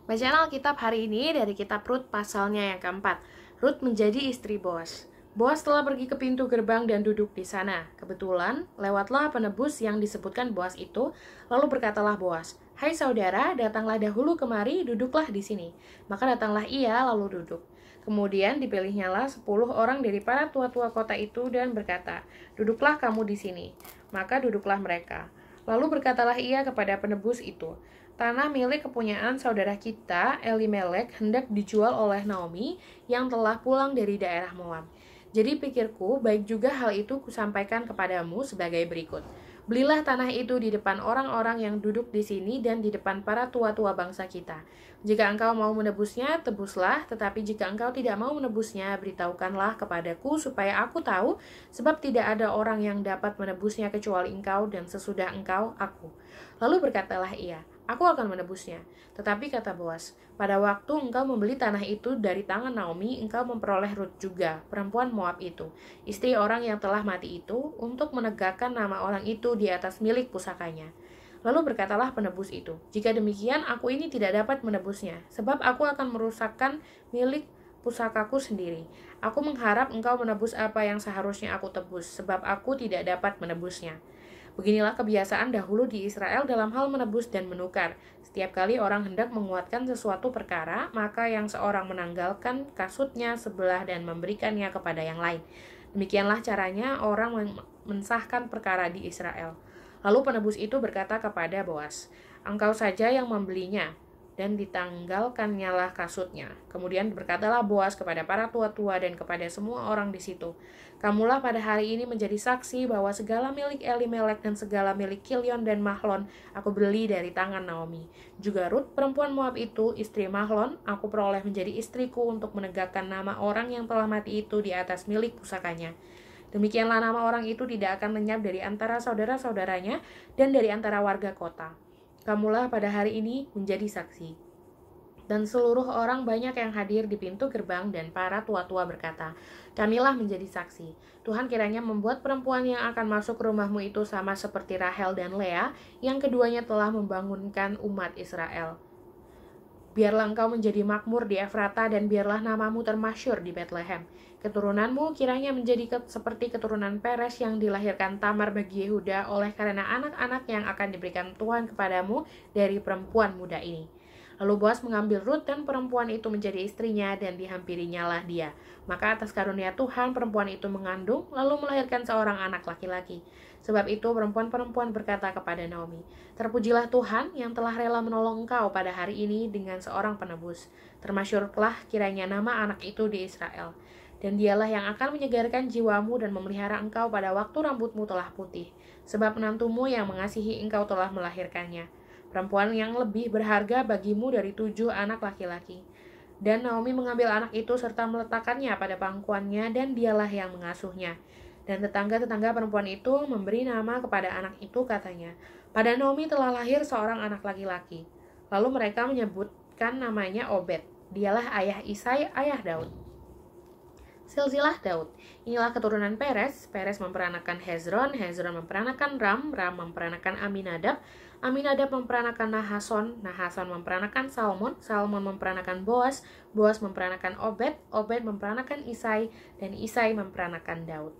Bacaan Alkitab hari ini dari kitab Rut pasalnya yang keempat. Rut menjadi istri Boas. Boas telah pergi ke pintu gerbang dan duduk di sana. Kebetulan, lewatlah penebus yang disebutkan Boas itu, lalu berkatalah Boas, "Hai saudara, datanglah dahulu kemari, duduklah di sini." Maka datanglah ia lalu duduk. Kemudian dipilihnyalah 10 orang dari para tua-tua kota itu dan berkata, "Duduklah kamu di sini." Maka duduklah mereka. Lalu berkatalah ia kepada penebus itu, "Tanah milik kepunyaan saudara kita, Elimelek, hendak dijual oleh Naomi yang telah pulang dari daerah Moab. Jadi pikirku, baik juga hal itu kusampaikan kepadamu sebagai berikut. Belilah tanah itu di depan orang-orang yang duduk di sini dan di depan para tua-tua bangsa kita. Jika engkau mau menebusnya, tebuslah, tetapi jika engkau tidak mau menebusnya, beritahukanlah kepadaku supaya aku tahu, sebab tidak ada orang yang dapat menebusnya kecuali engkau dan sesudah engkau, aku." Lalu berkatalah ia, "Aku akan menebusnya." Tetapi kata Boas, "Pada waktu engkau membeli tanah itu dari tangan Naomi, engkau memperoleh Rut juga, perempuan Moab itu, istri orang yang telah mati itu, untuk menegakkan nama orang itu di atas milik pusakanya." Lalu berkatalah penebus itu, "Jika demikian, aku ini tidak dapat menebusnya, sebab aku akan merusakkan milik pusakaku sendiri. Aku mengharap engkau menebus apa yang seharusnya aku tebus, sebab aku tidak dapat menebusnya." Beginilah kebiasaan dahulu di Israel dalam hal menebus dan menukar. Setiap kali orang hendak menguatkan sesuatu perkara, maka yang seorang menanggalkan kasutnya sebelah dan memberikannya kepada yang lain. Demikianlah caranya orang mensahkan perkara di Israel. Lalu penebus itu berkata kepada Boas, "Engkau saja yang membelinya." Dan ditanggalkannya lah kasutnya. Kemudian berkatalah Boas kepada para tua-tua dan kepada semua orang di situ, "Kamulah pada hari ini menjadi saksi bahwa segala milik Elimelek dan segala milik Kilion dan Mahlon aku beli dari tangan Naomi. Juga Rut, perempuan Moab itu, istri Mahlon, aku peroleh menjadi istriku untuk menegakkan nama orang yang telah mati itu di atas milik pusakanya. Demikianlah nama orang itu tidak akan lenyap dari antara saudara-saudaranya dan dari antara warga kota. Kamulah pada hari ini menjadi saksi." Dan seluruh orang banyak yang hadir di pintu gerbang dan para tua-tua berkata, "Kamilah menjadi saksi. Tuhan kiranya membuat perempuan yang akan masuk ke rumahmu itu sama seperti Rahel dan Lea, yang keduanya telah membangunkan umat Israel. Biarlah engkau menjadi makmur di Efrata dan biarlah namamu termasyur di Betlehem. Keturunanmu kiranya menjadi seperti keturunan Peres yang dilahirkan Tamar bagi Yehuda oleh karena anak-anak yang akan diberikan Tuhan kepadamu dari perempuan muda ini." Lalu Boas mengambil Rut dan perempuan itu menjadi istrinya dan dihampirinya lah dia. Maka atas karunia Tuhan perempuan itu mengandung lalu melahirkan seorang anak laki-laki. Sebab itu perempuan-perempuan berkata kepada Naomi, "Terpujilah Tuhan yang telah rela menolong engkau pada hari ini dengan seorang penebus. Termasyurlah kiranya nama anak itu di Israel. Dan dialah yang akan menyegarkan jiwamu dan memelihara engkau pada waktu rambutmu telah putih. Sebab menantumu yang mengasihi engkau telah melahirkannya. Perempuan yang lebih berharga bagimu dari 7 anak laki-laki." Dan Naomi mengambil anak itu serta meletakkannya pada pangkuannya dan dialah yang mengasuhnya. Dan tetangga-tetangga perempuan itu memberi nama kepada anak itu katanya, "Pada Naomi telah lahir seorang anak laki-laki." Lalu mereka menyebutkan namanya Obed. Dialah ayah Isai, ayah Daud. Silsilah Daud. Inilah keturunan Peres. Peres memperanakan Hezron, Hezron memperanakan Ram, Ram memperanakan Aminadab, Aminadab memperanakan Nahason, Nahason memperanakan Salmon, Salmon memperanakan Boas, Boas memperanakan Obed, Obed memperanakan Isai, dan Isai memperanakan Daud.